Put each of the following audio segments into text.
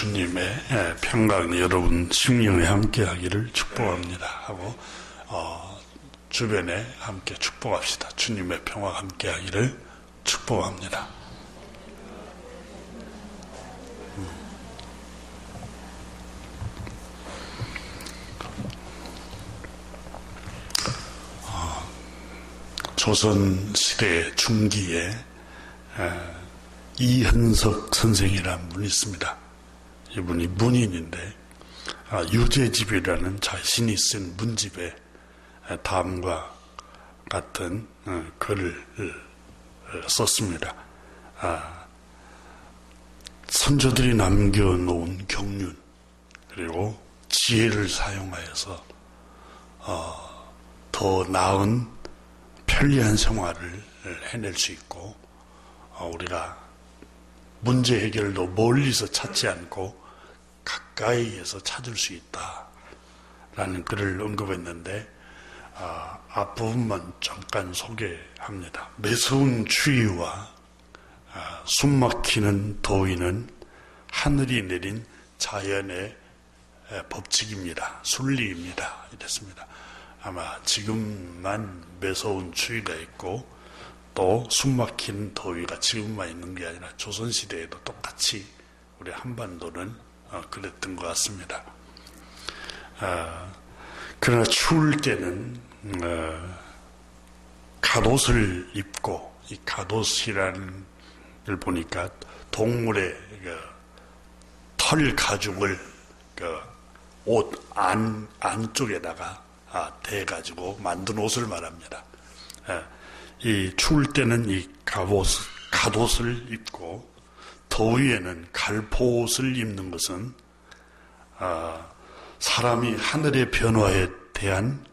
주님의 평강 여러분 심령에 함께하기를 축복합니다 하고 주변에 함께 축복합시다. 주님의 평화 함께하기를 축복합니다. 조선시대 중기에 이현석 선생이라는 분이 있습니다. 이분이 문인인데 유재집이라는 자신이 쓴 문집에 다음과 같은 글을 썼습니다. 선조들이 남겨놓은 경륜 그리고 지혜를 사용하여서 더 나은 편리한 생활을 해낼 수 있고 우리가 문제 해결도 멀리서 찾지 않고 가까이에서 찾을 수 있다라는 글을 언급했는데 앞부분만 잠깐 소개합니다. 매서운 추위와 숨막히는 더위는 하늘이 내린 자연의 법칙입니다. 순리입니다. 이랬습니다. 아마 지금만 매서운 추위가 있고 또 숨막힌 더위가 지금만 있는 게 아니라 조선시대에도 똑같이 우리 한반도는 그랬던 것 같습니다. 그러나 추울 때는 갓옷을 입고 이 갓옷이라는 걸 보니까 동물의 털 가죽을 옷 안쪽에다가 대가지고 만든 옷을 말합니다. 이 추울 때는 이 갓옷을 입고 더위에는 갈포옷을 입는 것은 사람이 하늘의 변화에 대한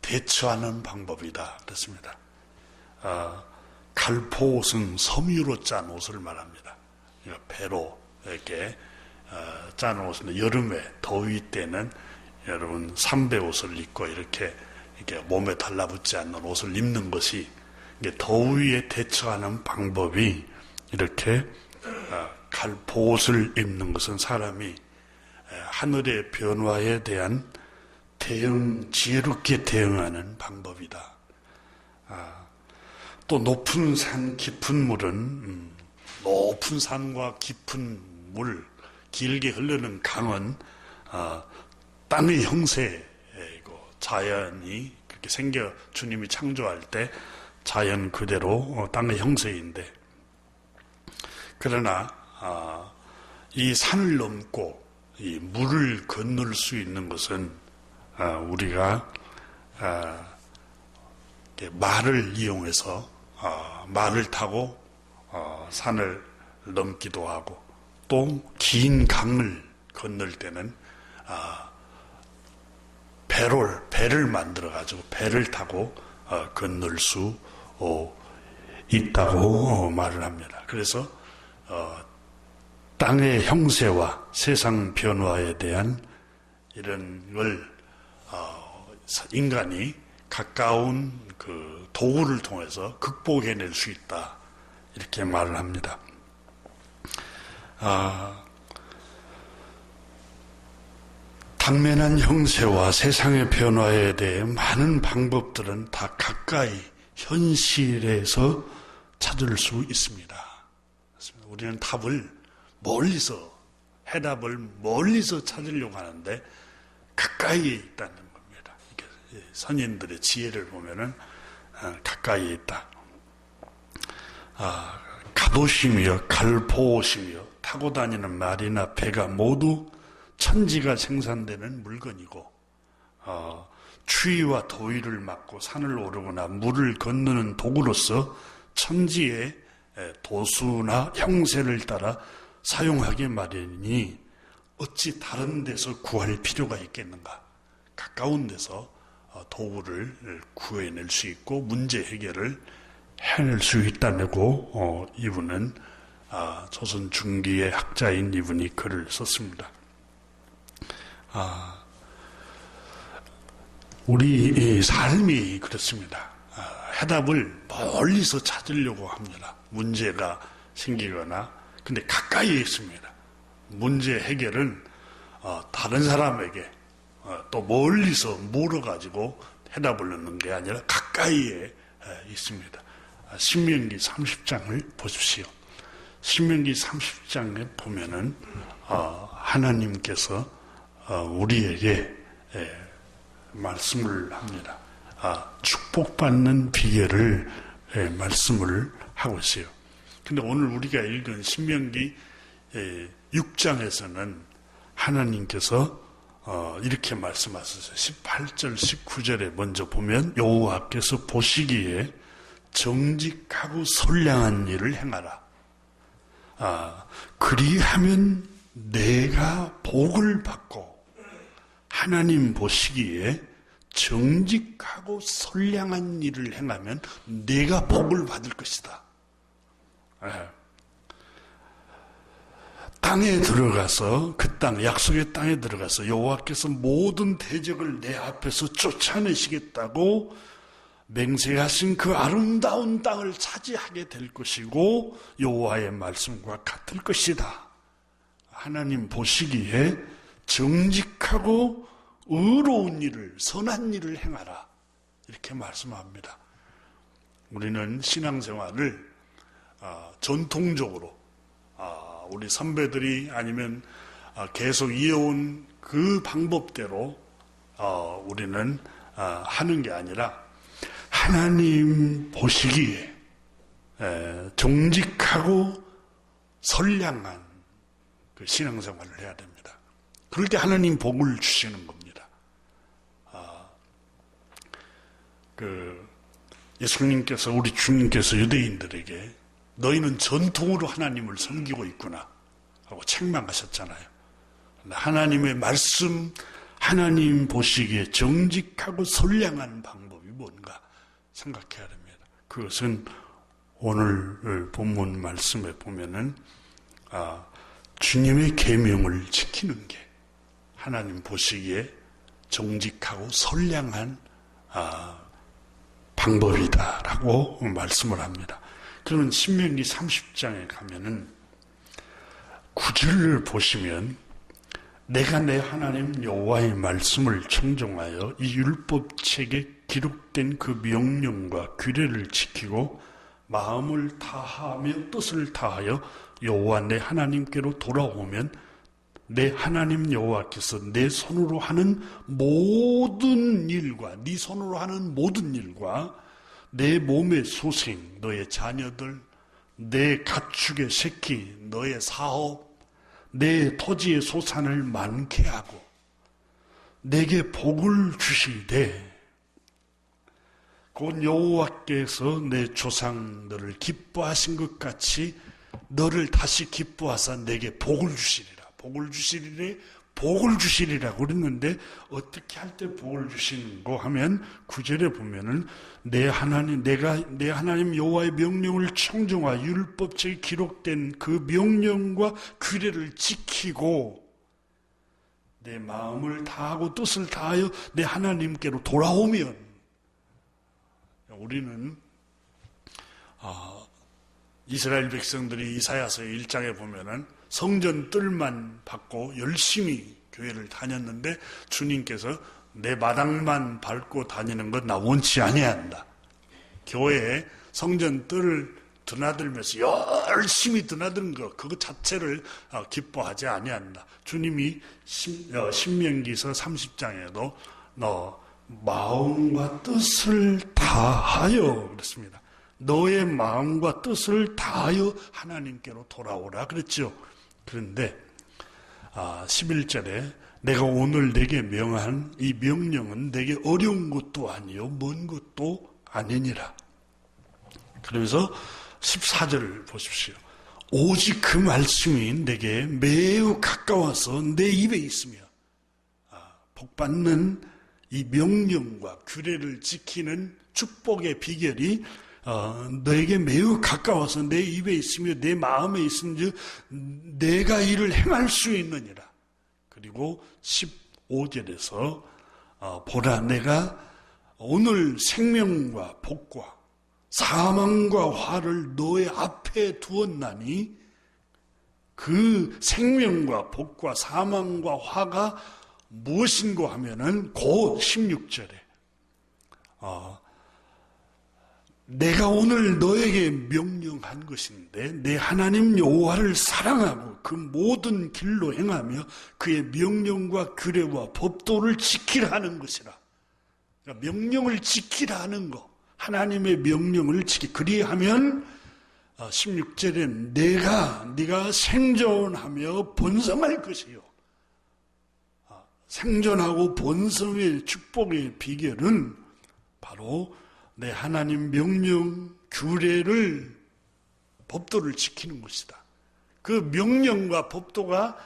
대처하는 방법이다 그랬습니다. 갈포옷은 섬유로 짠 옷을 말합니다. 배로 이렇게 짠 옷은 여름에 더위 때는 여러분 삼배옷을 입고 이렇게 몸에 달라붙지 않는 옷을 입는 것이 더위에 대처하는 방법이 이렇게 갈포옷을 입는 것은 사람이 하늘의 변화에 대한 지혜롭게 대응하는 방법이다. 또 높은 산 깊은 물은 높은 산과 깊은 물 길게 흐르는 강은 땅의 형세이고 자연이 그렇게 생겨 주님이 창조할 때 자연 그대로 땅의 형세인데 그러나 이 산을 넘고 이 물을 건널 수 있는 것은 우리가 말을 이용해서 말을 타고 산을 넘기도 하고 또 긴 강을 건널 때는 배를 만들어 가지고 배를 타고 건널 수 있다고 말을 합니다. 그래서 땅의 형세와 세상 변화에 대한 이런 걸 인간이 가까운 그 도구를 통해서 극복해낼 수 있다 이렇게 말을 합니다. 당면한 형세와 세상의 변화에 대해 많은 방법들은 다 가까이 현실에서 찾을 수 있습니다. 우리는 답을 멀리서 해답을 멀리서 찾으려고 하는데 가까이에 있다는 겁니다. 이렇게 선인들의 지혜를 보면은 가까이에 있다. 갓옷이며 갈포옷이며 타고 다니는 말이나 배가 모두 천지가 생산되는 물건이고 추위와 더위를 막고 산을 오르거나 물을 건너는 도구로서 천지의 도수나 형세를 따라 사용하기 마련이니 어찌 다른 데서 구할 필요가 있겠는가. 가까운 데서 도구를 구해낼 수 있고 문제 해결을 해낼 수 있다고 이분은 조선 중기의 학자인 이분이 글을 썼습니다. 우리 삶이 그렇습니다. 해답을 멀리서 찾으려고 합니다. 문제가 생기거나 근데 가까이에 있습니다. 문제 해결은 다른 사람에게 또 멀리서 물어가지고 해답을 넣는 게 아니라 가까이에 있습니다. 신명기 30장을 보십시오. 신명기 30장에 보면은 하나님께서 우리에게 말씀을 합니다. 축복받는 비결을 말씀을 하고 있어요. 근데 오늘 우리가 읽은 신명기 6장에서는 하나님께서 이렇게 말씀하셨어요. 18절 19절에 먼저 보면 여호와께서 보시기에 정직하고 선량한 일을 행하라. 그리하면 내가 복을 받고, 하나님 보시기에 정직하고 선량한 일을 행하면 내가 복을 받을 것이다. 땅에 들어가서, 그 땅, 약속의 땅에 들어가서 여호와께서 모든 대적을 내 앞에서 쫓아내시겠다고 맹세하신 그 아름다운 땅을 차지하게 될 것이고 여호와의 말씀과 같을 것이다. 하나님 보시기에 정직하고 의로운 일을, 선한 일을 행하라. 이렇게 말씀합니다. 우리는 신앙생활을 전통적으로 우리 선배들이 아니면 계속 이어온 그 방법대로 우리는 하는 게 아니라 하나님 보시기에 정직하고 선량한 그 신앙생활을 해야 됩니다. 그럴 때 하나님 복을 주시는 겁니다. 예수님께서, 우리 주님께서 유대인들에게 너희는 전통으로 하나님을 섬기고 있구나 하고 책망하셨잖아요. 하나님의 말씀, 하나님 보시기에 정직하고 선량한 방법이 뭔가 생각해야 됩니다. 그것은 오늘 본문 말씀에 보면은 주님의 계명을 지키는 게 하나님 보시기에 정직하고 선량한 방법이다라고 말씀을 합니다. 그러면 신명기 30장에 가면은 9절을 보시면 내가 내 하나님 여호와의 말씀을 청종하여 이 율법책에 기록된 그 명령과 규례를 지키고 마음을 다하며 뜻을 다하여 여호와 내 하나님께로 돌아오면 내 하나님 여호와께서 내 손으로 하는 모든 일과 네 손으로 하는 모든 일과 내 몸의 소생, 너의 자녀들, 내 가축의 새끼, 너의 사업, 내 토지의 소산을 많게 하고 내게 복을 주시되 곧 여호와께서 내 조상들을 기뻐하신 것 같이 너를 다시 기뻐하사 내게 복을 주시리라. 복을 주시리래, 복을 주시리라고 그랬는데 어떻게 할 때 복을 주시는고 하면 9절에 보면은 내가 내 하나님 여호와의 명령을 청종하여 율법책에 기록된 그 명령과 규례를 지키고 내 마음을 다하고 뜻을 다하여 내 하나님께로 돌아오면, 우리는 이스라엘 백성들이 이사야서 1장에 보면은 성전 뜰만 받고 열심히 교회를 다녔는데 주님께서 내 마당만 밟고 다니는 건 나 원치 아니한다. 교회에 성전 뜰을 드나들면서 열심히 드나드는 것, 그거 자체를 기뻐하지 아니한다. 주님이 신명기서 30장에도 너 마음과 뜻을 다하여 그랬습니다. 너의 마음과 뜻을 다하여 하나님께로 돌아오라 그랬죠. 그런데 11절에 내가 오늘 내게 명한 이 명령은 내게 어려운 것도 아니요 먼 것도 아니니라. 그러면서 14절을 보십시오. 오직 그 말씀이 내게 매우 가까워서 내 입에 있으며, 복받는 이 명령과 규례를 지키는 축복의 비결이 너에게 매우 가까워서 내 입에 있으며 내 마음에 있은즉 내가 이를 행할 수 있느니라. 그리고 15절에서 보라 내가 오늘 생명과 복과 사망과 화를 너의 앞에 두었나니 그 생명과 복과 사망과 화가 무엇인고 하면은 곧 16절에 내가 오늘 너에게 명령한 것인데 내 하나님 여호와를 사랑하고 그 모든 길로 행하며 그의 명령과 규례와 법도를 지키라는 것이라. 그러니까 명령을 지키라는 거, 하나님의 명령을 그리하면 16절에 네가 생존하며 번성할 것이요. 생존하고 번성의 축복의 비결은 바로 내 하나님 명령, 규례를, 법도를 지키는 것이다. 그 명령과 법도가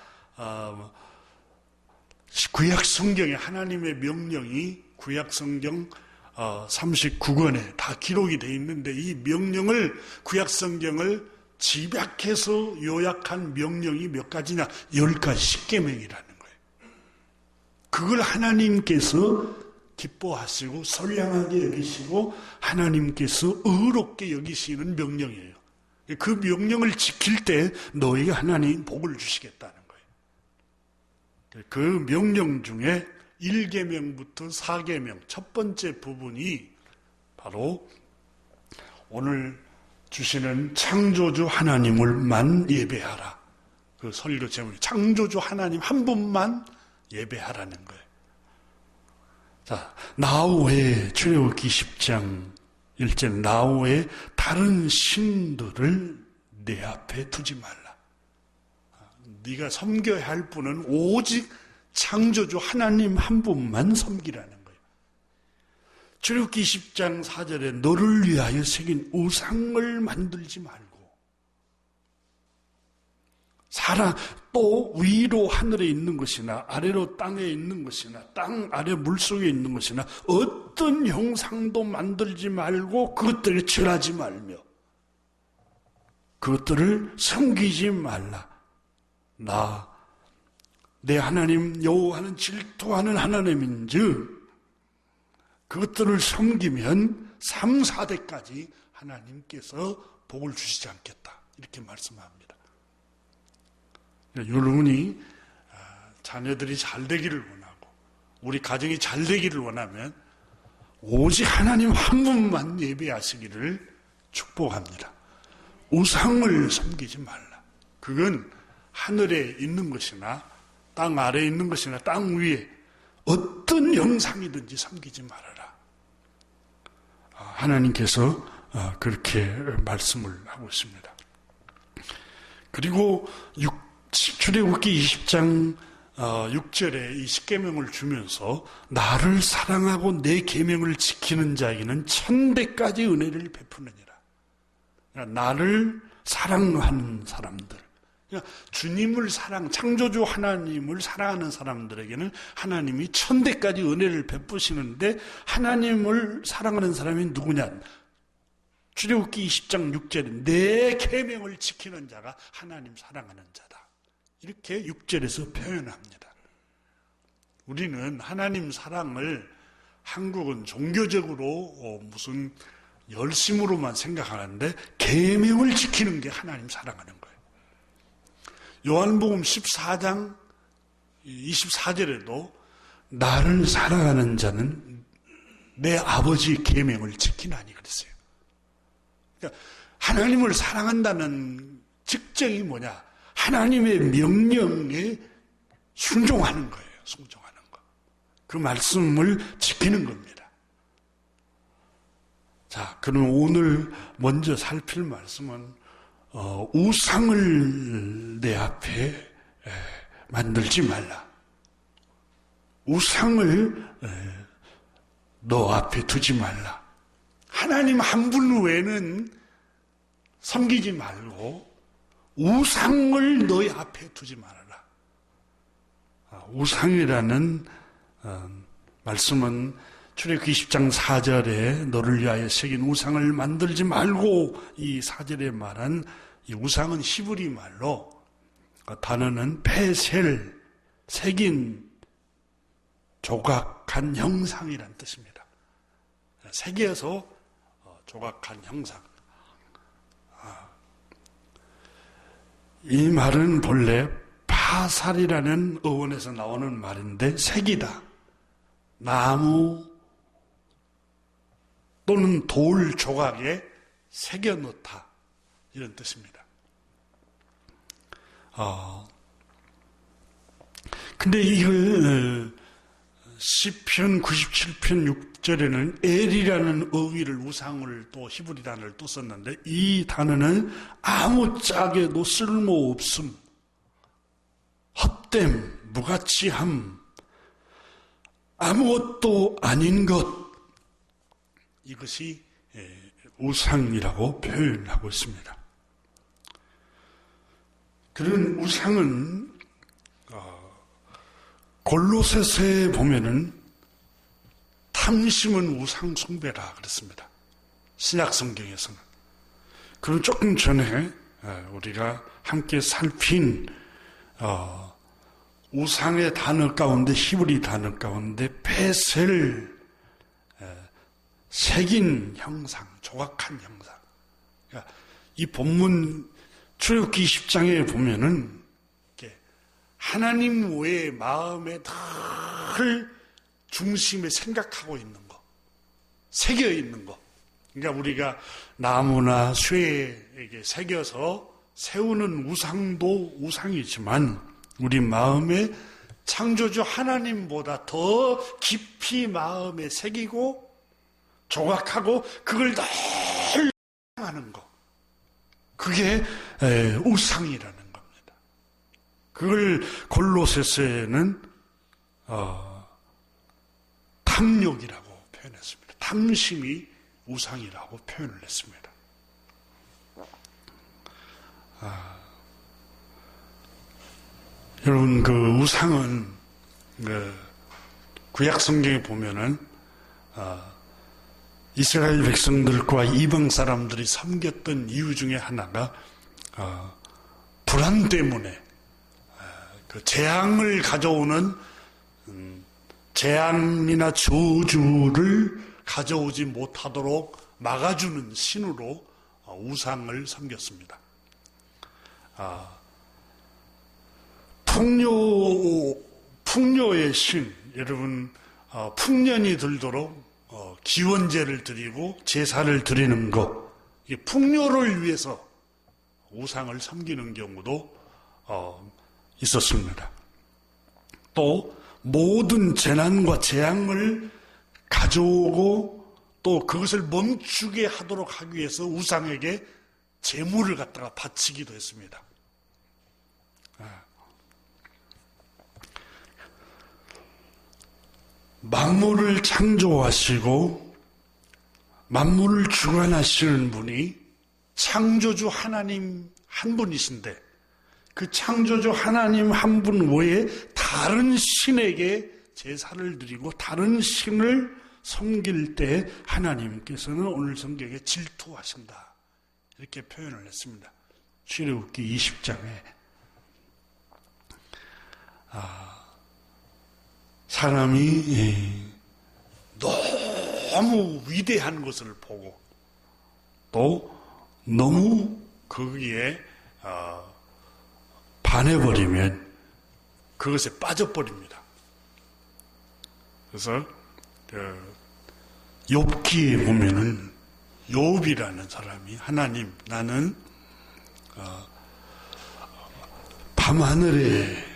구약 성경에 하나님의 명령이 구약 성경 39권에 다 기록이 되어 있는데 이 명령을 구약 성경을 집약해서 요약한 명령이 몇 가지냐? 10가지 십계명이라는 거예요. 그걸 하나님께서 기뻐하시고 선량하게 여기시고 하나님께서 의롭게 여기시는 명령이에요. 그 명령을 지킬 때 너에게 하나님 복을 주시겠다는 거예요. 그 명령 중에 1계명부터 4계명 첫 번째 부분이 바로 오늘 주시는 창조주 하나님을만 예배하라. 그 설교 제목이 창조주 하나님 한 분만 예배하라는 거예요. 자, 나 외에 출애굽기 10장 1절 나 외에 다른 신들을 내 앞에 두지 말라. 네가 섬겨야 할 분은 오직 창조주 하나님 한 분만 섬기라는 거예요. 출애굽기 10장 4절에 너를 위하여 새긴 우상을 만들지 말고 또 위로 하늘에 있는 것이나 아래로 땅에 있는 것이나 땅 아래 물속에 있는 것이나 어떤 형상도 만들지 말고 그것들을 절하지 말며 그것들을 섬기지 말라. 내 하나님 여호와는 질투하는 하나님인즉 그것들을 섬기면 3, 4대까지 하나님께서 복을 주시지 않겠다. 이렇게 말씀합니다. 여러분이 자녀들이 잘 되기를 원하고 우리 가정이 잘 되기를 원하면 오직 하나님 한 분만 예배하시기를 축복합니다. 우상을 섬기지 말라. 그건 하늘에 있는 것이나 땅 아래에 있는 것이나 땅 위에 어떤 형상이든지 섬기지 말아라. 하나님께서 그렇게 말씀을 하고 있습니다. 그리고 출애굽기 20장 6절에 이 십계명을 주면서 나를 사랑하고 내 계명을 지키는 자에게는 1000배까지 은혜를 베푸느니라. 그러니까 나를 사랑하는 사람들, 그러니까 주님을 창조주 하나님을 사랑하는 사람들에게는 하나님이 1000배까지 은혜를 베푸시는데 하나님을 사랑하는 사람이 누구냐? 출애굽기 20장 6절에 내 계명을 지키는 자가 하나님 사랑하는 자다. 이렇게 6절에서 표현합니다. 우리는 하나님 사랑을 한국은 종교적으로 무슨 열심으로만 생각하는데 계명을 지키는 게 하나님 사랑하는 거예요. 요한복음 14장 24절에도 나를 사랑하는 자는 내 아버지의 계명을 지키나니 그랬어요. 그러니까 하나님을 사랑한다는 직정이 뭐냐? 하나님의 명령에 순종하는 거예요. 순종하는 거. 그 말씀을 지키는 겁니다. 자, 그럼 오늘 먼저 살필 말씀은 우상을 내 앞에 만들지 말라. 우상을 너 앞에 두지 말라. 하나님 한 분 외에는 섬기지 말고 우상을 너희 앞에 두지 말아라. 우상이라는 말씀은 출애굽기 20장 4절에 너를 위하여 새긴 우상을 만들지 말고 이 4절에 말한 이 우상은 히브리 말로 단어는 페셀, 새긴 조각한 형상이란 뜻입니다. 새겨서 조각한 형상. 이 말은 본래 파살이라는 어원에서 나오는 말인데 색이다. 나무 또는 돌 조각에 새겨 넣다. 이런 뜻입니다. 근데 이걸 시편 97편 6절에는 엘이라는 어휘를 우상을 또 히브리 단어를 또 썼는데 이 단어는 아무짝에도 쓸모없음, 헛됨, 무가치함, 아무것도 아닌 것, 이것이 우상이라고 표현하고 있습니다. 그런 우상은 골로새서에 보면은 탐심은 우상 숭배라 그랬습니다. 신약 성경에서는. 그리고 조금 전에 우리가 함께 살핀 우상의 단어 가운데 히브리 단어 가운데 베셀 새긴 형상, 조각한 형상. 그러니까 이 본문 출애굽기 20장에 보면은 하나님 외에 마음에 늘 중심에 생각하고 있는 거, 새겨 있는 거. 그러니까 우리가 나무나 쇠에게 새겨서 세우는 우상도 우상이지만 우리 마음에 창조주 하나님보다 더 깊이 마음에 새기고 조각하고 그걸 늘 하는 거. 그게 우상이라는 겁니다. 그걸 골로새서에는 탐욕이라고 표현했습니다. 탐심이 우상이라고 표현을 했습니다. 여러분, 그 우상은 구약 성경에 보면은 이스라엘 백성들과 이방 사람들이 섬겼던 이유 중에 하나가 불안 때문에 그 재앙을 가져오는 재앙이나 저주를 가져오지 못하도록 막아주는 신으로 우상을 섬겼습니다. 풍요의 신, 여러분, 풍년이 들도록 기원제를 드리고 제사를 드리는 것, 풍요를 위해서 우상을 섬기는 경우도 있었습니다. 또 모든 재난과 재앙을 가져오고 또 그것을 멈추게 하도록 하기 위해서 우상에게 제물을 갖다가 바치기도 했습니다. 만물을 창조하시고 만물을 주관하시는 분이 창조주 하나님 한 분이신데 그 창조주 하나님 한 분 외에 다른 신에게 제사를 드리고 다른 신을 섬길 때 하나님께서는 오늘 성경에 질투하신다. 이렇게 표현을 했습니다. 출애굽기 20장에. 사람이 너무 위대한 것을 보고 또 너무 거기에 반해버리면 그것에 빠져버립니다. 그래서 욥기에 보면은 욥이라는 사람이 하나님, 나는 밤하늘에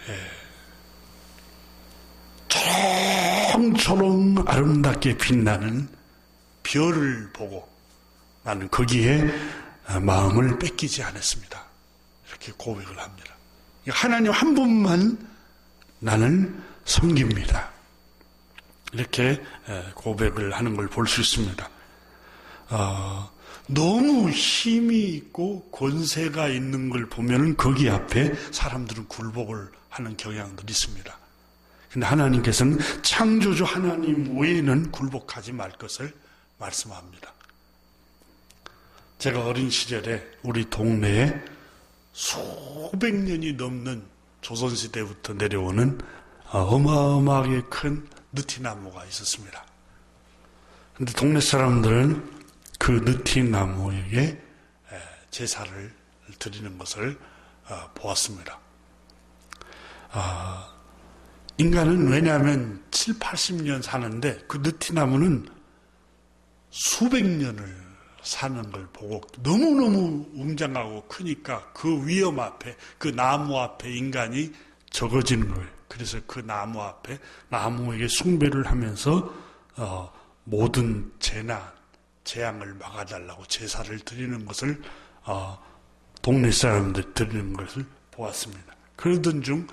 초롱초롱 아름답게 빛나는 별을 보고 나는 거기에 마음을 뺏기지 않았습니다. 이렇게 고백을 합니다. 하나님 한 분만 나는 섬깁니다. 이렇게 고백을 하는 걸 볼 수 있습니다. 너무 힘이 있고 권세가 있는 걸 보면 거기 앞에 사람들은 굴복을 하는 경향들이 있습니다. 근데 하나님께서는 창조주 하나님 외에는 굴복하지 말 것을 말씀합니다. 제가 어린 시절에 우리 동네에 수백 년이 넘는 조선시대부터 내려오는 어마어마하게 큰 느티나무가 있었습니다. 근데 동네 사람들은 그 느티나무에게 제사를 드리는 것을 보았습니다. 인간은 왜냐하면 7, 80년 사는데 그 느티나무는 수백 년을 사는 걸 보고 너무너무 웅장하고 크니까 그 위험 앞에, 그 나무 앞에 인간이 적어지는 거예요. 그래서 그 나무 앞에 나무에게 숭배를 하면서 모든 재난, 재앙을 막아달라고 제사를 드리는 것을 동네 사람들 드리는 것을 보았습니다. 그러던 중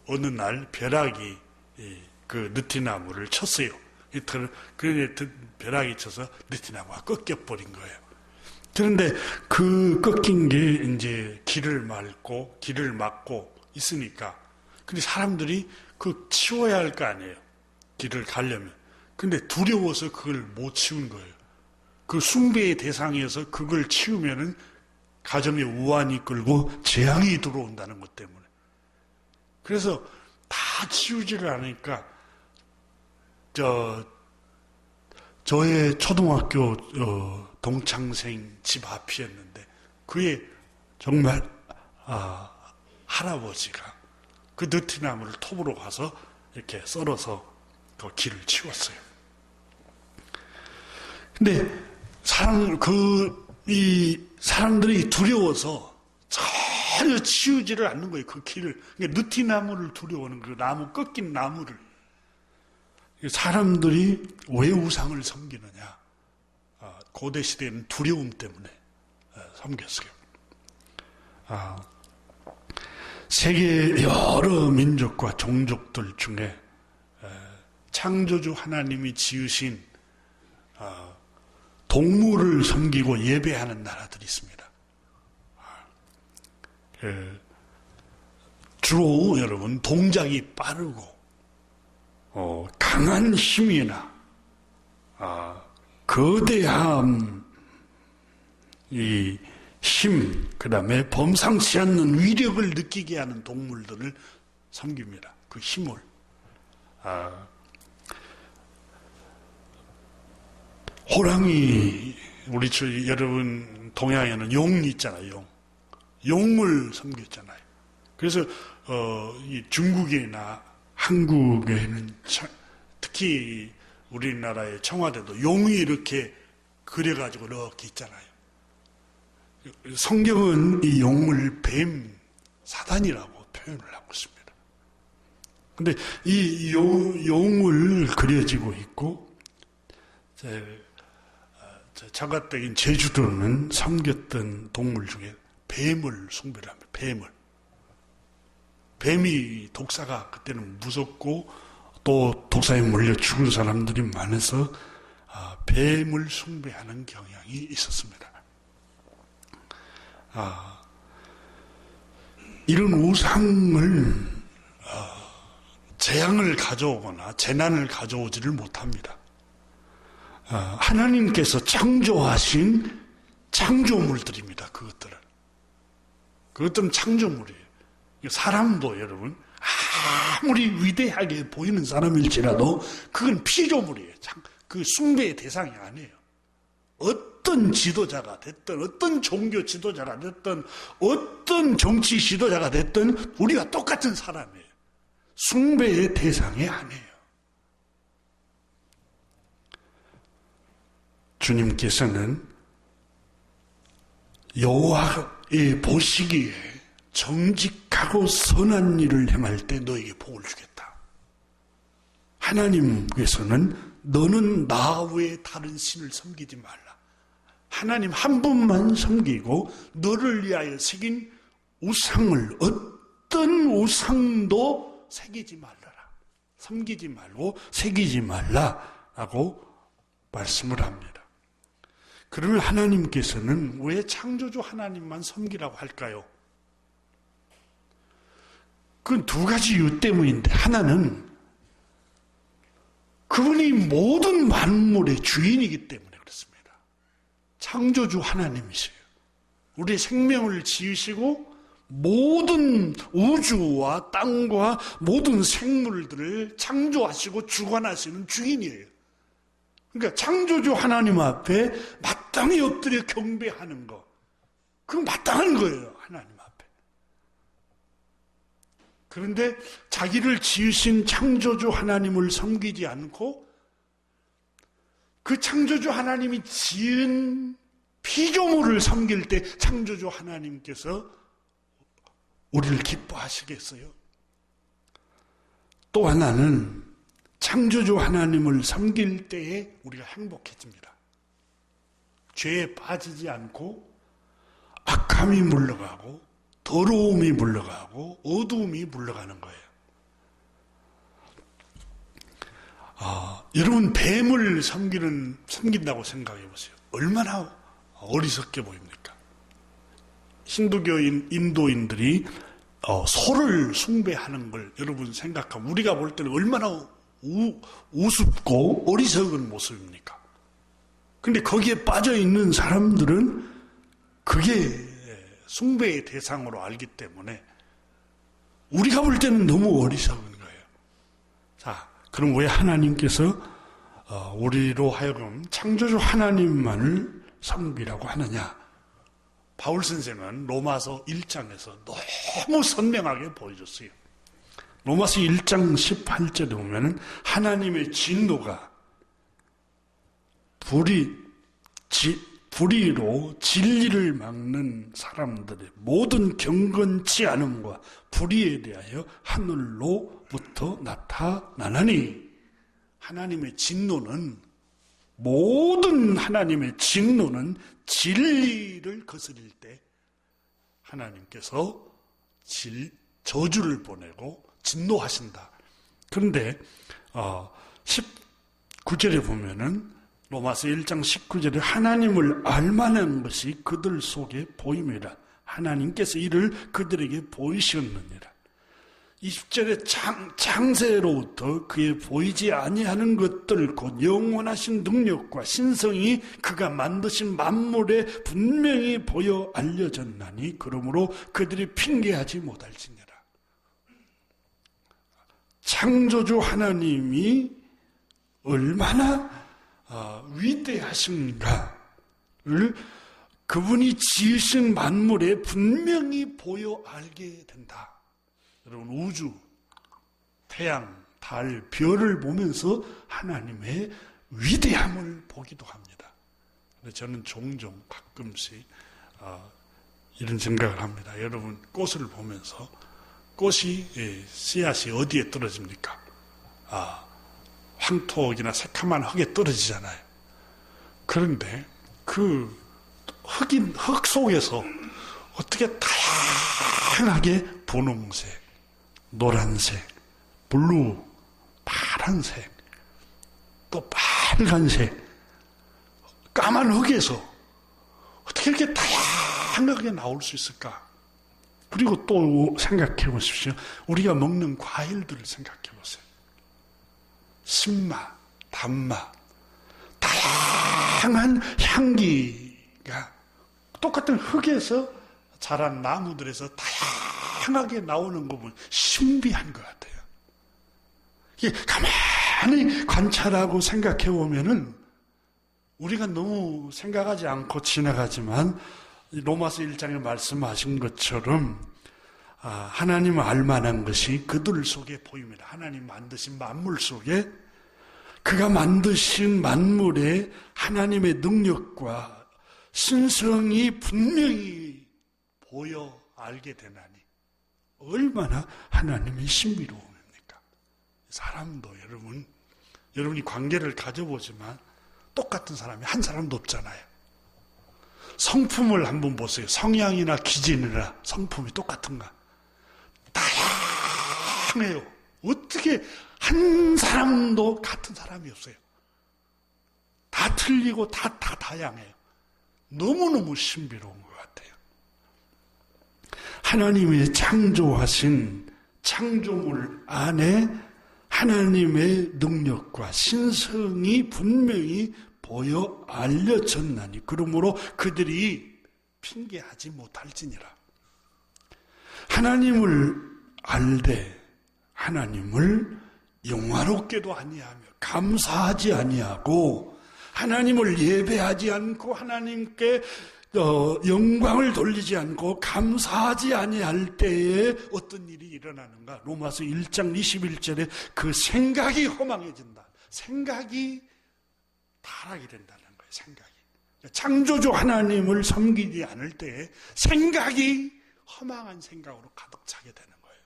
어느 날 벼락이 그 느티나무를 쳤어요. 그 벼락이 쳐서 느티나무가 꺾여버린 거예요. 그런데 그 꺾인 게 이제 길을 막고 있으니까. 근데 사람들이 그 치워야 할 거 아니에요. 길을 가려면. 근데 두려워서 그걸 못 치운 거예요. 그 숭배의 대상에서 그걸 치우면은 가정에 우환이 끌고 재앙이 들어온다는 것 때문에. 그래서 다 치우지를 않으니까 저의 초등학교 동창생 집 앞이었는데 그의 정말 할아버지가 그 느티나무를 톱으로 가서 이렇게 썰어서 그 길을 치웠어요. 근데 사람들이 두려워서 전혀 치우지를 않는 거예요. 그 길을. 그러니까 느티나무를 두려워하는 그 나무, 꺾인 나무를. 사람들이 왜 우상을 섬기느냐? 고대 시대에는 두려움 때문에 섬겼어요. 세계 여러 민족과 종족들 중에 창조주 하나님이 지으신 동물을 섬기고 예배하는 나라들이 있습니다. 주로 여러분 동작이 빠르고 강한 힘이나 거대함, 이 힘, 그 다음에 범상치 않는 위력을 느끼게 하는 동물들을 섬깁니다. 그 힘을. 호랑이, 여러분 동양에는 용이 있잖아요. 용을 섬겼잖아요. 그래서 이 중국이나 한국에는 특히 우리나라의 청와대도 용이 이렇게 그려가지고 이렇게 있잖아요. 성경은 이 용을 뱀, 사단이라고 표현을 하고 있습니다. 근데 이 용을 그려지고 있고, 자가적인 제주도는 섬겼던 동물 중에 뱀을 숭배를 합니다. 뱀이 독사가 그때는 무섭고 또 독사에 물려 죽은 사람들이 많아서 뱀을 숭배하는 경향이 있었습니다. 이런 우상을 재앙을 가져오거나 재난을 가져오지를 못합니다. 하나님께서 창조하신 창조물들입니다. 그것들은 창조물이에요. 사람도 여러분 아무리 위대하게 보이는 사람일지라도 그건 피조물이에요. 그 숭배의 대상이 아니에요. 어떤 지도자가 됐든 어떤 종교 지도자가 됐든 어떤 정치 지도자가 됐든 우리가 똑같은 사람이에요. 숭배의 대상이 아니에요. 주님께서는 여호와의 보시기에 정직하고 선한 일을 행할 때 너에게 복을 주겠다. 하나님께서는 너는 나 외에 다른 신을 섬기지 말라. 하나님 한 분만 섬기고 너를 위하여 새긴 우상을 어떤 우상도 새기지 말라라. 섬기지 말고 새기지 말라라고 말씀을 합니다. 그러면 하나님께서는 왜 창조주 하나님만 섬기라고 할까요? 그건 두 가지 이유 때문인데, 하나는 그분이 모든 만물의 주인이기 때문에 그렇습니다. 창조주 하나님이세요. 우리의 생명을 지으시고 모든 우주와 땅과 모든 생물들을 창조하시고 주관하시는 주인이에요. 그러니까 창조주 하나님 앞에 마땅히 엎드려 경배하는 거, 그건 마땅한 거예요. 하나님 앞에. 그런데 자기를 지으신 창조주 하나님을 섬기지 않고 그 창조주 하나님이 지은 피조물을 섬길 때 창조주 하나님께서 우리를 기뻐하시겠어요? 또 하나는 창조주 하나님을 섬길 때에 우리가 행복해집니다. 죄에 빠지지 않고 악함이 물러가고 더러움이 물러가고 어두움이 물러가는 거예요. 여러분 뱀을 섬긴다고 생각해 보세요. 얼마나 어리석게 보입니까? 힌두교인 인도인들이 소를 숭배하는 걸 여러분 생각하면 우리가 볼 때는 얼마나 우습고 어리석은 모습입니까? 근데 거기에 빠져 있는 사람들은 그게 숭배의 대상으로 알기 때문에 우리가 볼 때는 너무 어리석은 거예요. 자, 그럼 왜 하나님께서 우리로 하여금 창조주 하나님만을 섬기라고 하느냐? 바울 선생은 로마서 1장에서 너무 선명하게 보여줬어요. 로마서 1장 18절에 보면은 하나님의 진노가 불의로 진리를 막는 사람들의 모든 경건치 않음과 불의에 대하여 하늘로부터 나타나나니, 하나님의 진노는, 모든 하나님의 진노는 진리를 거스릴 때 하나님께서 저주를 보내고 진노하신다. 그런데 19절에 보면은 로마서 1장 19절에 하나님을 알만한 것이 그들 속에 보임이라. 하나님께서 이를 그들에게 보이셨느니라. 20절에 창세로부터 그의 보이지 아니하는 것들 곧 영원하신 능력과 신성이 그가 만드신 만물에 분명히 보여 알려졌나니 그러므로 그들이 핑계하지 못할지니라. 창조주 하나님이 얼마나 위대하신가를 그분이 지으신 만물에 분명히 보여 알게 된다. 여러분, 우주, 태양, 달, 별을 보면서 하나님의 위대함을 보기도 합니다. 근데 저는 종종 가끔씩 이런 생각을 합니다. 여러분, 꽃을 보면서 꽃이 씨앗이 어디에 떨어집니까? 황토이나 새카만 흙에 떨어지잖아요. 그런데 그 흙 속에서 어떻게 다양하게 분홍색, 노란색, 블루, 파란색, 또 빨간색, 까만 흙에서 어떻게 이렇게 다양하게 나올 수 있을까? 그리고 또 생각해 보십시오. 우리가 먹는 과일들을 생각해 보세요. 신맛, 단맛, 다양한 향기가 똑같은 흙에서 자란 나무들에서 다양하게 나오는 거 보면 신비한 것 같아요. 이게 가만히 관찰하고 생각해 보면은 우리가 너무 생각하지 않고 지나가지만 로마서 1장에 말씀하신 것처럼 하나님을 알만한 것이 그들 속에 보입니다. 하나님 만드신 만물 속에 그가 만드신 만물에 하나님의 능력과 신성이 분명히 보여 알게 되나니 얼마나 하나님의 신비로움입니까? 사람도 여러분이 관계를 가져보지만 똑같은 사람이 한 사람도 없잖아요. 성품을 한번 보세요. 성향이나 기질이나 성품이 똑같은가? 다양해요. 어떻게 한 사람도 같은 사람이 없어요. 다 틀리고 다 다양해요. 너무너무 신비로운 것 같아요. 하나님의 창조하신 창조물 안에 하나님의 능력과 신성이 분명히 보여 알려졌나니 그러므로 그들이 핑계하지 못할지니라. 하나님을 알되 하나님을 영화롭게도 아니하며 감사하지 아니하고 하나님을 예배하지 않고 하나님께 영광을 돌리지 않고 감사하지 아니할 때에 어떤 일이 일어나는가? 로마서 1장 21절에 그 생각이 허망해진다. 생각이 타락이 된다는 거예요. 생각이. 창조주 하나님을 섬기지 않을 때에 생각이 허망한 생각으로 가득 차게 되는 거예요.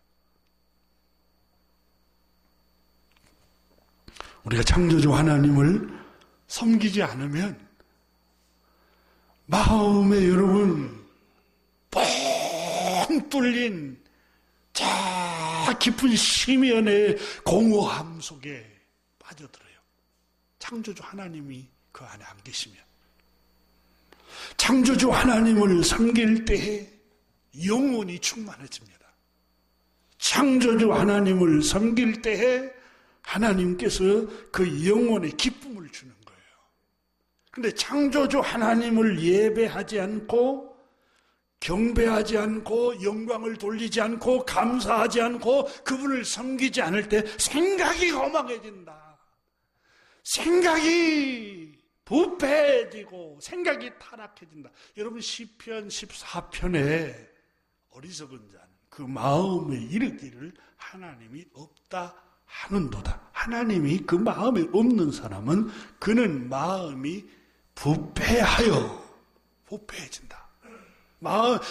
우리가 창조주 하나님을 섬기지 않으면 마음에 여러분 뻥 뚫린 저 깊은 심연의 공허함 속에 빠져들어요. 창조주 하나님이 그 안에 안 계시면. 창조주 하나님을 섬길 때에 영혼이 충만해집니다. 창조주 하나님을 섬길 때에 하나님께서 그 영혼에 기쁨을 주는 거예요. 근데 창조주 하나님을 예배하지 않고 경배하지 않고 영광을 돌리지 않고 감사하지 않고 그분을 섬기지 않을 때 생각이 허망해진다. 생각이 부패해지고 생각이 타락해진다. 여러분 시편 14편에 어리석은 자는 그 마음에 이르기를 하나님이 없다 하는도다. 하나님이 그 마음에 없는 사람은 그는 마음이 부패해진다.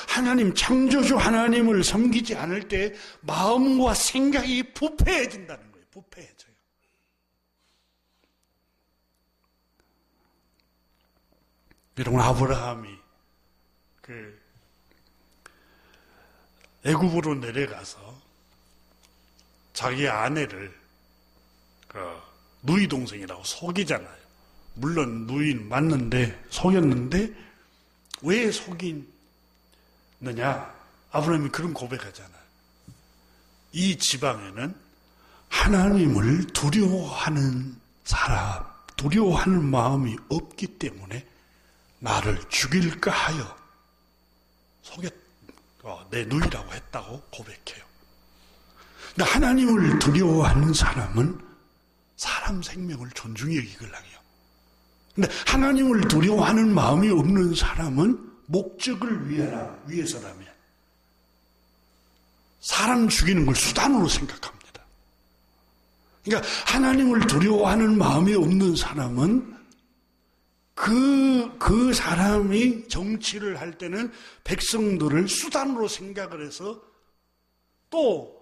하나님 창조주 하나님을 섬기지 않을 때 마음과 생각이 부패해진다는 거예요. 부패해져요. 여러분 아브라함이 애굽으로 내려가서 자기 아내를 누이 동생이라고 속이잖아요. 물론 누이는 맞는데 속였는데 왜 속이느냐? 아브라함이 그런 고백하잖아요. 이 지방에는 하나님을 두려워하는 사람, 두려워하는 마음이 없기 때문에 나를 죽일까 하여 내 누이라고 했다고 고백해요. 근데 하나님을 두려워하는 사람은 사람 생명을 존중히 여기걸 해요. 근데 하나님을 두려워하는 마음이 없는 사람은 목적을 위해서라면 사람 죽이는 걸 수단으로 생각합니다. 그러니까 하나님을 두려워하는 마음이 없는 사람은 그 사람이 정치를 할 때는 백성들을 수단으로 생각을 해서 또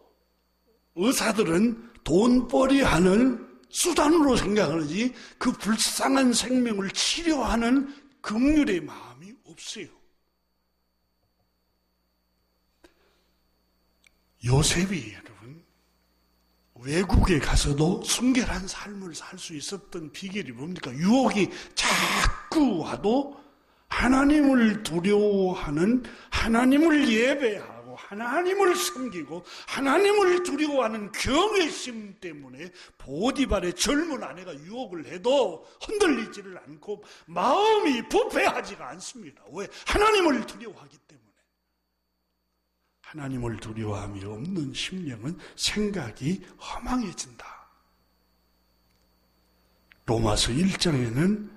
의사들은 돈벌이 하는 수단으로 생각을 하지 그 불쌍한 생명을 치료하는 긍휼의 마음이 없어요. 요셉이 여러분 외국에 가서도 순결한 삶을 살 수 있었던 비결이 뭡니까? 유혹이 자꾸 와도 하나님을 두려워하는, 하나님을 예배하고 하나님을 섬기고 하나님을 두려워하는 경외심 때문에 보디발의 젊은 아내가 유혹을 해도 흔들리지를 않고 마음이 부패하지가 않습니다. 왜? 하나님을 두려워하기 때문에. 하나님을 두려워함이 없는 심령은 생각이 허망해진다. 로마서 1장에는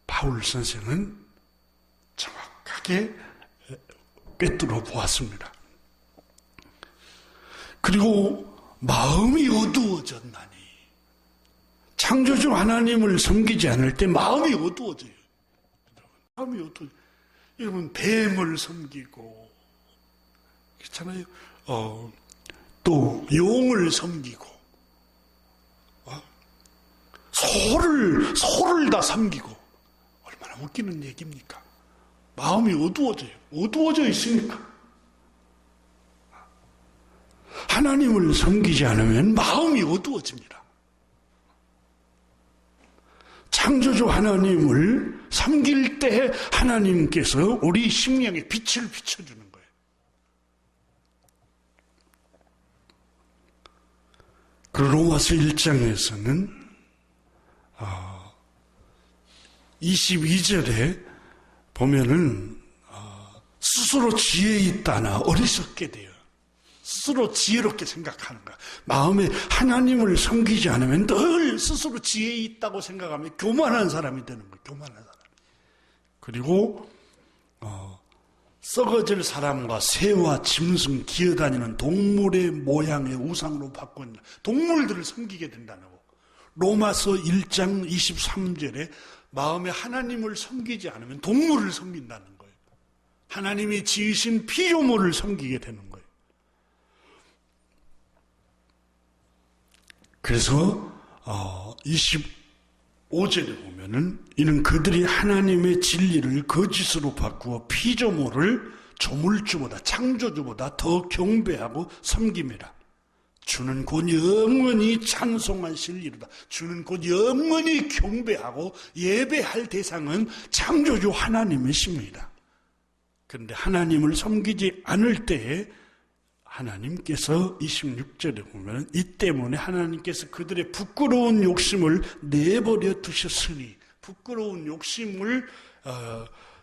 바울 선생은 정확하게 꿰뚫어 보았습니다. 그리고 마음이 어두워졌나니, 창조주 하나님을 섬기지 않을 때 마음이 어두워져요. 마음이 어두워져요. 여러분 뱀을 섬기고 그렇잖아요. 또 용을 섬기고 소를 다 섬기고 얼마나 웃기는 얘기입니까? 마음이 어두워져요. 어두워져 있으니까. 하나님을 섬기지 않으면 마음이 어두워집니다. 창조주 하나님을 섬길 때 하나님께서 우리 심령에 빛을 비춰주는 거예요. 그 로마서 1장에서는 22절에 보면은 스스로 지혜 있다나 어리석게 돼요. 스스로 지혜롭게 생각하는 거야. 마음에 하나님을 섬기지 않으면 늘 스스로 지혜 있다고 생각하면 교만한 사람이 되는 거예요. 교만한 사람. 그리고 썩어질 사람과 새와 짐승 기어다니는 동물의 모양의 우상으로 바꾼 동물들을 섬기게 된다는 거. 로마서 1장 23절에 마음에 하나님을 섬기지 않으면 동물을 섬긴다는 거예요. 하나님이 지으신 피조물을 섬기게 되는 거예요. 그래서 25절에 보면은 이는 그들이 하나님의 진리를 거짓으로 바꾸어 피조물을 조물주보다 창조주보다 더 경배하고 섬김이라. 주는 곧 영원히 찬송하실 이루다. 주는 곧 영원히 경배하고 예배할 대상은 창조주 하나님이십니다. 그런데 하나님을 섬기지 않을 때에 하나님께서 26절에 보면 이 때문에 하나님께서 그들의 부끄러운 욕심을 내버려 두셨으니, 부끄러운 욕심을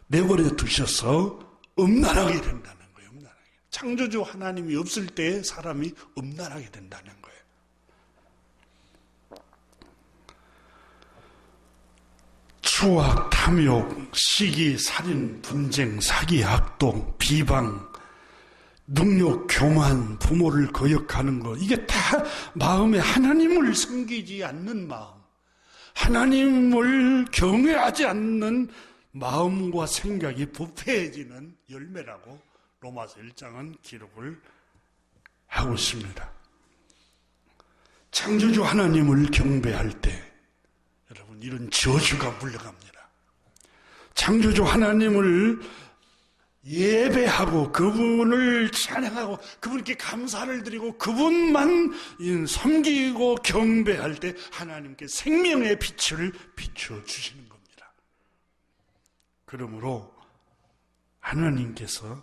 내버려 두셔서 음란하게 된다는 거예요. 음란하게. 창조주 하나님이 없을 때 사람이 음란하게 된다는 거예요. 추악, 탐욕, 시기, 살인, 분쟁, 사기, 악동, 비방, 능욕, 교만, 부모를 거역하는 것, 이게 다 마음에 하나님을 섬기지 않는 마음, 하나님을 경외하지 않는 마음과 생각이 부패해지는 열매라고 로마서 1장은 기록을 하고 있습니다. 창조주 하나님을 경배할 때 여러분 이런 저주가 물러갑니다. 창조주 하나님을 예배하고 그분을 찬양하고 그분께 감사를 드리고 그분만 섬기고 경배할 때 하나님께 생명의 빛을 비춰주시는 겁니다. 그러므로 하나님께서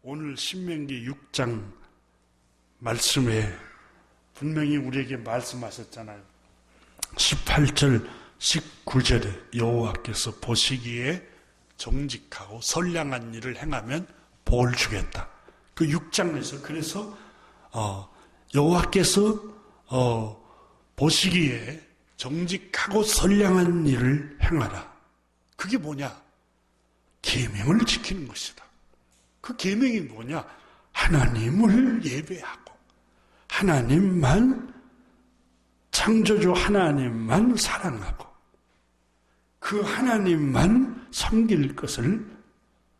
오늘 신명기 6장 말씀에 분명히 우리에게 말씀하셨잖아요. 18절 19절에 여호와께서 보시기에 정직하고 선량한 일을 행하면 복을 주겠다. 그 6장에서 그래서 여호와께서 보시기에 정직하고 선량한 일을 행하라. 그게 뭐냐? 계명을 지키는 것이다. 그 계명이 뭐냐? 하나님을 예배하고 하나님만, 창조주 하나님만 사랑하고 그 하나님만 섬길 것을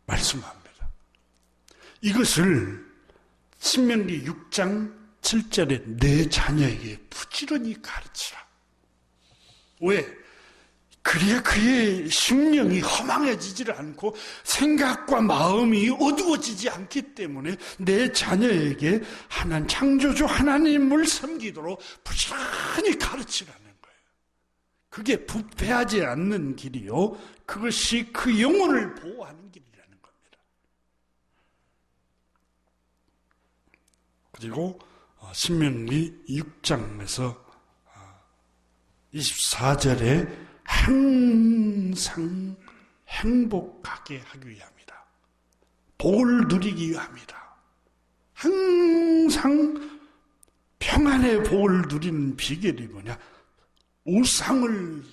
말씀합니다. 이것을 신명기 6장 7절에 내 자녀에게 부지런히 가르치라. 왜? 그래야 그의 심령이 허망해지질 않고 생각과 마음이 어두워지지 않기 때문에 내 자녀에게 창조주 하나님을 섬기도록 부지런히 가르치라는 거예요. 그게 부패하지 않는 길이요, 그것이 그 영혼을 보호하는 길이라는 겁니다. 그리고 신명기 6장에서 24절에 항상 행복하게 하기 위함이다. 복을 누리기 위함이다. 항상 평안의 복을 누리는 비결이 뭐냐? 우상을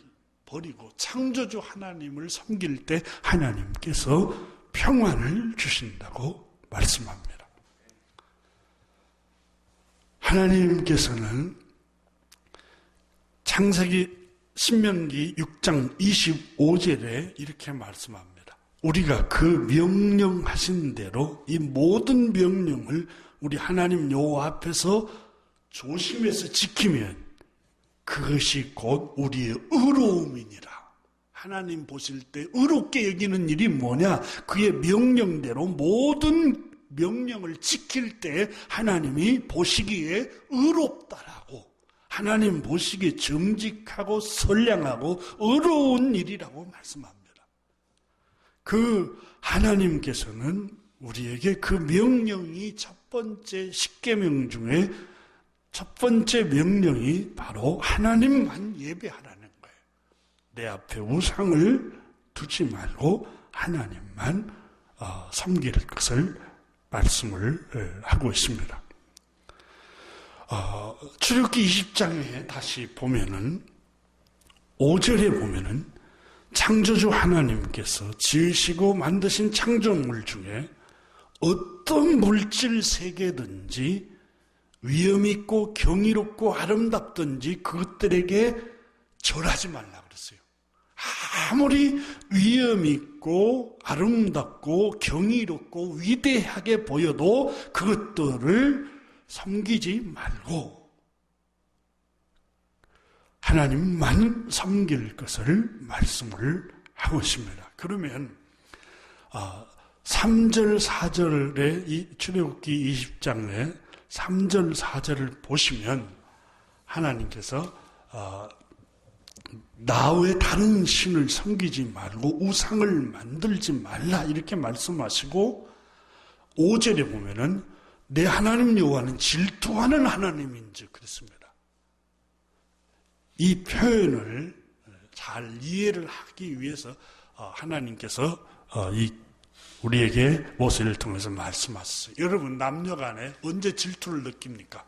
버리고 창조주 하나님을 섬길 때 하나님께서 평안을 주신다고 말씀합니다. 하나님께서는 신명기 6장 25절에 이렇게 말씀합니다. 우리가 그 명령하신 대로 이 모든 명령을 우리 하나님 여호와 앞에서 조심해서 지키면 그것이 곧 우리의 의로움이니라. 하나님 보실 때 의롭게 여기는 일이 뭐냐? 그의 명령대로 모든 명령을 지킬 때 하나님이 보시기에 의롭다라고, 하나님 보시기에 정직하고 선량하고 의로운 일이라고 말씀합니다. 그 하나님께서는 우리에게 그 명령이 첫 번째 10계명 중에 첫 번째 명령이 바로 하나님만 예배하라는 거예요. 내 앞에 우상을 두지 말고 하나님만 섬길 것을 말씀을 하고 있습니다. 출애굽기 20장에 다시 보면은 5절에 보면은 창조주 하나님께서 지으시고 만드신 창조물 중에 어떤 물질 세계든지 위험 있고 경이롭고 아름답든지 그것들에게 절하지 말라 그랬어요. 아무리 위험 있고 아름답고 경이롭고 위대하게 보여도 그것들을 섬기지 말고 하나님만 섬길 것을 말씀을 하고 있습니다. 그러면 3절 4절의 이 출애굽기 20장의 3절 4절을 보시면 하나님께서 나 외 다른 신을 섬기지 말고 우상을 만들지 말라 이렇게 말씀하시고 5절에 보면은 내 하나님 여호와는 질투하는 하나님인즉 그랬습니다. 이 표현을 잘 이해를 하기 위해서 하나님께서 우리에게 모세를 통해서 말씀하셨어요. 여러분 남녀간에 언제 질투를 느낍니까?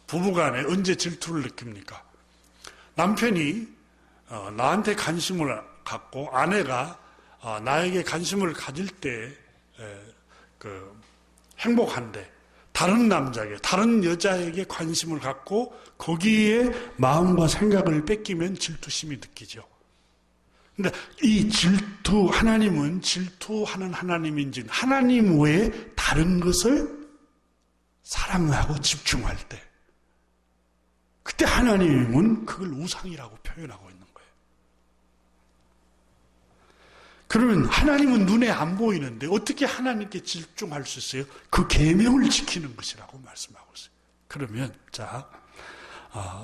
부부간에 언제 질투를 느낍니까? 남편이 나한테 관심을 갖고 아내가 나에게 관심을 가질 때 행복한데 다른 남자에게 다른 여자에게 관심을 갖고 거기에 마음과 생각을 뺏기면 질투심이 느끼죠. 근데 이 질투 하나님은 질투하는 하나님인지 하나님 외에 다른 것을 사랑하고 집중할 때 그때 하나님은 그걸 우상이라고 표현하고 있는 거예요. 그러면 하나님은 눈에 안 보이는데 어떻게 하나님께 집중할 수 있어요? 그 계명을 지키는 것이라고 말씀하고 있어요. 그러면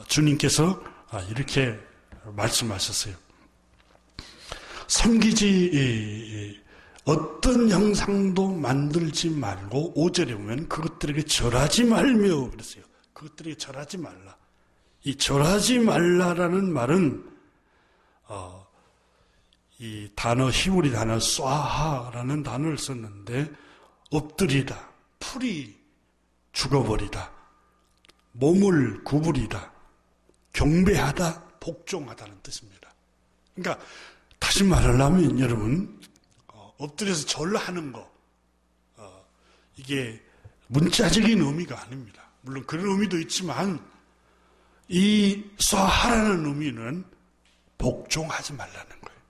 주님께서 이렇게 말씀하셨어요. 섬기지 어떤 형상도 만들지 말고 5절에 보면 그것들에게 절하지 말며 그랬어요. 그것들에게 절하지 말라. 이 절하지 말라라는 말은 이 단어 히브리 단어 쏴하라는 단어를 썼는데 엎드리다, 풀이 죽어버리다, 몸을 구부리다, 경배하다, 복종하다는 뜻입니다. 그러니까 다시 말하려면 여러분 엎드려서 절하는 거 이게 문자적인 의미가 아닙니다. 물론 그런 의미도 있지만 이 쏴하라는 의미는 복종하지 말라는 거예요.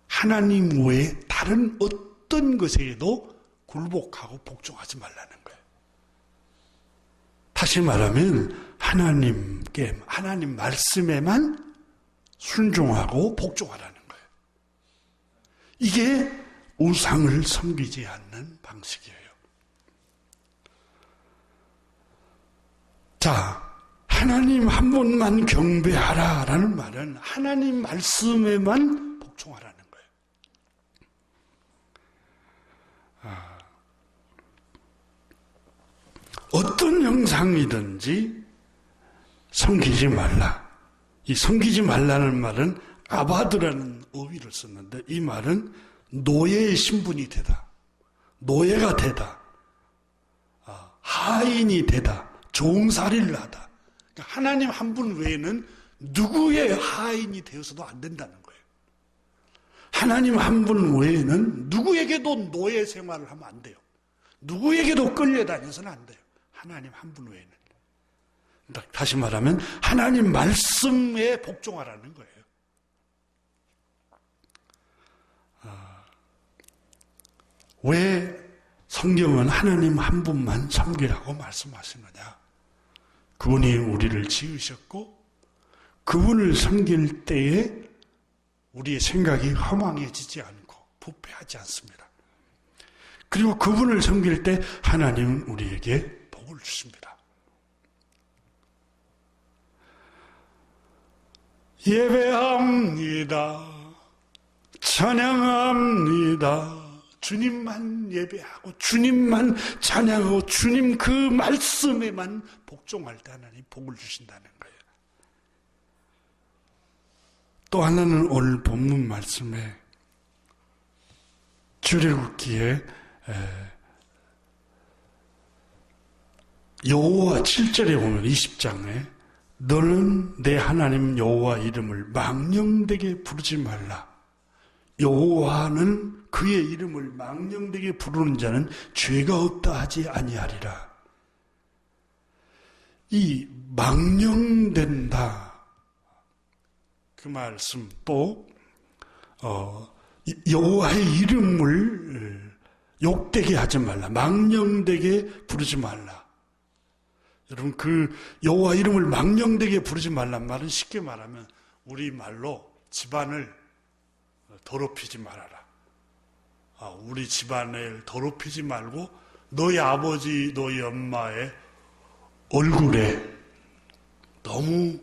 하나님 외에 다른 어떤 것에도 굴복하고 복종하지 말라는 거예요. 다시 말하면 하나님 말씀에만 순종하고 복종하라는 거예요. 이게 우상을 섬기지 않는 방식이에요. 자, 하나님 한 분만 경배하라라는 말은 하나님 말씀에만 복종하라는 거예요. 어떤 형상이든지 섬기지 말라. 이 섬기지 말라는 말은 아바드라는 어휘를 썼는데 이 말은 노예의 신분이 되다. 노예가 되다. 하인이 되다. 종살이를 하다. 그러니까 하나님 한 분 외에는 누구의 하인이 되어서도 안 된다는 거예요. 하나님 한 분 외에는 누구에게도 노예 생활을 하면 안 돼요. 누구에게도 끌려다녀서는 안 돼요. 하나님 한 분 외에는. 다시 말하면 하나님 말씀에 복종하라는 거예요. 왜 성경은 하나님 한 분만 섬기라고 말씀하시느냐? 그분이 우리를 지으셨고 그분을 섬길 때에 우리의 생각이 허망해지지 않고 부패하지 않습니다. 그리고 그분을 섬길 때 하나님은 우리에게 복을 주십니다. 예배합니다. 찬양합니다. 주님만 예배하고 주님만 찬양하고 주님 그 말씀에만 복종할 때 하나님 복을 주신다는 거예요. 또 하나는 오늘 본문 말씀에 출애굽기에 여호와 7절에 보면 20장에 너는 내 하나님 여호와 이름을 망령되게 부르지 말라. 여호와는 그의 이름을 망령되게 부르는 자는 죄가 없다 하지 아니하리라. 이 망령된다, 그 말씀, 또 여호와의 이름을 욕되게 하지 말라, 망령되게 부르지 말라. 여러분, 그 여호와 이름을 망령되게 부르지 말란 말은 쉽게 말하면 우리 말로 집안을 더럽히지 말아라. 우리 집안을 더럽히지 말고 너희 아버지, 너희 엄마의 얼굴에 너무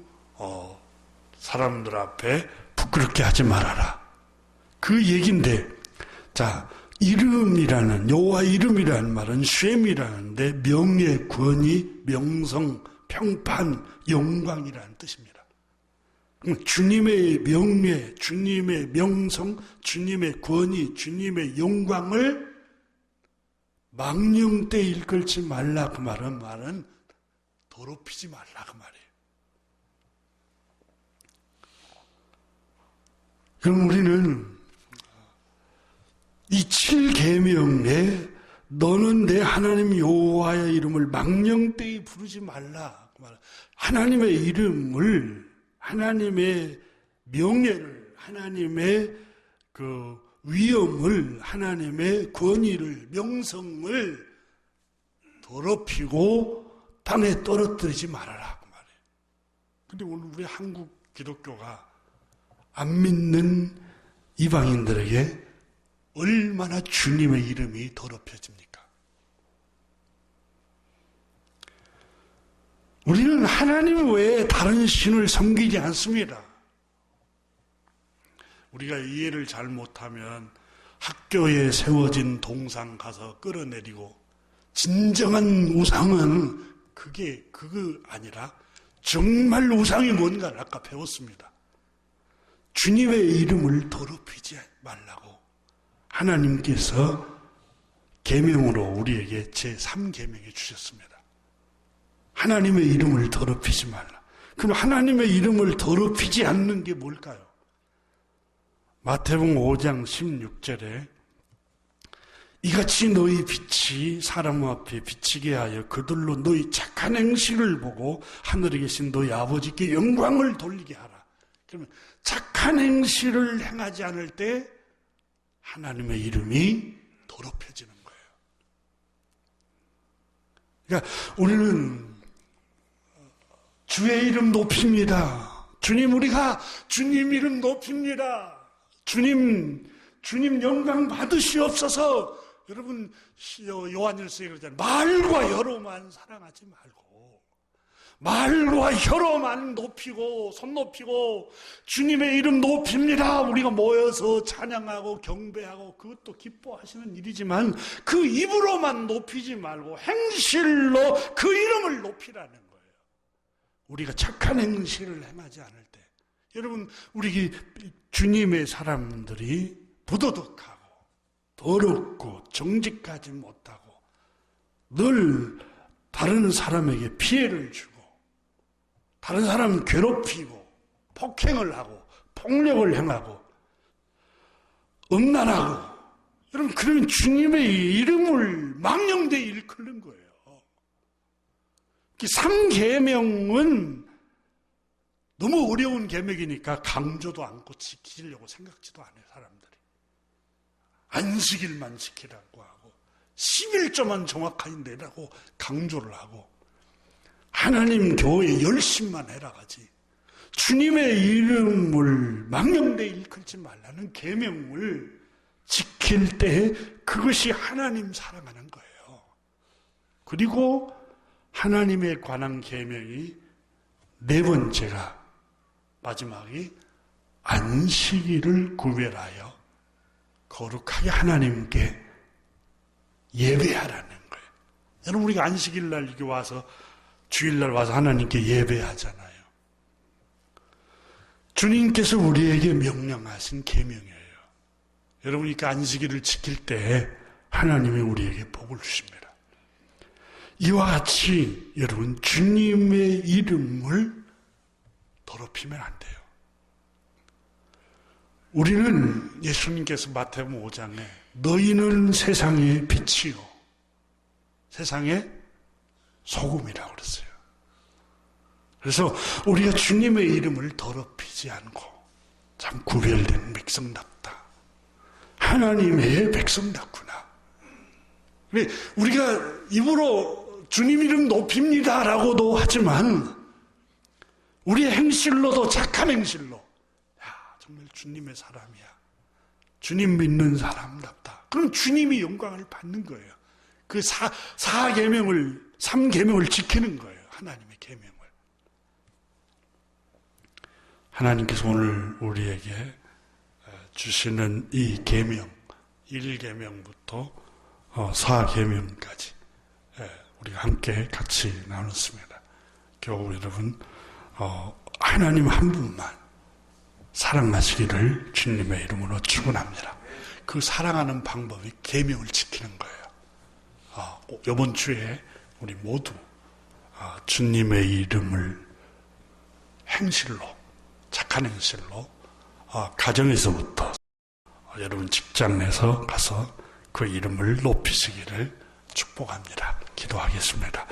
사람들 앞에 부끄럽게 하지 말아라. 그 얘기인데, 자, 이름이라는, 여호와 이름이라는 말은 쉔이라는데 명예, 권위, 명성, 평판, 영광이라는 뜻입니다. 주님의 명예, 주님의 명성, 주님의 권위, 주님의 영광을 망령되이 일컬지 말라. 그 말은 더럽히지 말라 그 말이에요. 그럼 우리는 이 7계명에 너는 내 하나님 여호와의 이름을 망령되이 부르지 말라. 하나님의 이름을, 하나님의 명예를, 하나님의 그 위엄을, 하나님의 권위를, 명성을 더럽히고 땅에 떨어뜨리지 말아라 그 말이에요. 근데 오늘 우리 한국 기독교가 안 믿는 이방인들에게 얼마나 주님의 이름이 더럽혀집니까? 우리는 하나님 외에 다른 신을 섬기지 않습니다. 우리가 이해를 잘 못하면 학교에 세워진 동상 가서 끌어내리고, 진정한 우상은 그거 아니라 정말 우상이 뭔가를 아까 배웠습니다. 주님의 이름을 더럽히지 말라고 하나님께서 계명으로 우리에게 제3계명해 주셨습니다. 하나님의 이름을 더럽히지 말라. 그럼 하나님의 이름을 더럽히지 않는 게 뭘까요? 마태복음 5장 16절에 이같이 너희 빛이 사람 앞에 비치게 하여 그들로 너희 착한 행실을 보고 하늘에 계신 너희 아버지께 영광을 돌리게 하라. 그러면 착한 행실을 행하지 않을 때 하나님의 이름이 더럽혀지는 거예요. 그러니까 우리는 주의 이름 높입니다. 우리가 주님 이름 높입니다. 주님 영광 받으시옵소서. 여러분, 요한일서에 그러잖아요. 말과 혀로만 사랑하지 말고, 말과 혀로만 높이고 손 높이고 주님의 이름 높입니다. 우리가 모여서 찬양하고 경배하고 그것도 기뻐하시는 일이지만 그 입으로만 높이지 말고 행실로 그 이름을 높이라는 거예요. 우리가 착한 행실을 행하지 않을 때, 여러분, 우리 주님의 사람들이 부도덕하고 더럽고 정직하지 못하고 늘 다른 사람에게 피해를 주고 다른 사람 괴롭히고 폭행을 하고 폭력을 행하고 음란하고, 여러분, 그러면 주님의 이름을 망령되이 일컫는 거예요. 3계명은 너무 어려운 계명이니까 강조도 않고 지키려고 생각지도 않아요, 사람들이. 안식일만 지키라고 하고 11조만 정확하게 내라고 강조를 하고 하나님 교회 열심만 해라 가지, 주님의 이름을 망령되이 일컬지 말라는 계명을 지킬 때 그것이 하나님 사랑하는 거예요. 그리고 하나님에 관한 계명이 네 번째가, 마지막이 안식일을 구별하여 거룩하게 하나님께 예배하라는 거예요. 여러분, 우리가 안식일날 이렇게 와서 주일날 와서 하나님께 예배하잖아요. 주님께서 우리에게 명령하신 계명이에요. 여러분, 이렇게 안식일을 지킬 때 하나님이 우리에게 복을 주십니다. 이와 같이 여러분, 주님의 이름을 높이면 안 돼요. 우리는 예수님께서 마태복음 5장에 너희는 세상의 빛이요 세상의 소금이라고 그랬어요. 그래서 우리가 주님의 이름을 더럽히지 않고 참 구별된 백성답다. 하나님의 백성답구나. 우리가 입으로 주님 이름 높입니다라고도 하지만 우리의 행실로도 착한 행실로 정말 주님의 사람이야. 주님 믿는 사람답다. 그럼 주님이 영광을 받는 거예요. 그 3계명을 지키는 거예요. 하나님의 계명을. 하나님께서 오늘 우리에게 주시는 이 계명, 1계명부터 4계명까지 우리가 함께 같이 나눴습니다. 교우 여러분, 하나님 한 분만 사랑하시기를 주님의 이름으로 축원합니다. 그 사랑하는 방법이 계명을 지키는 거예요. 이번 주에 우리 모두 주님의 이름을 행실로, 착한 행실로 가정에서부터 여러분 직장 내서 가서 그 이름을 높이시기를 축복합니다. 기도하겠습니다.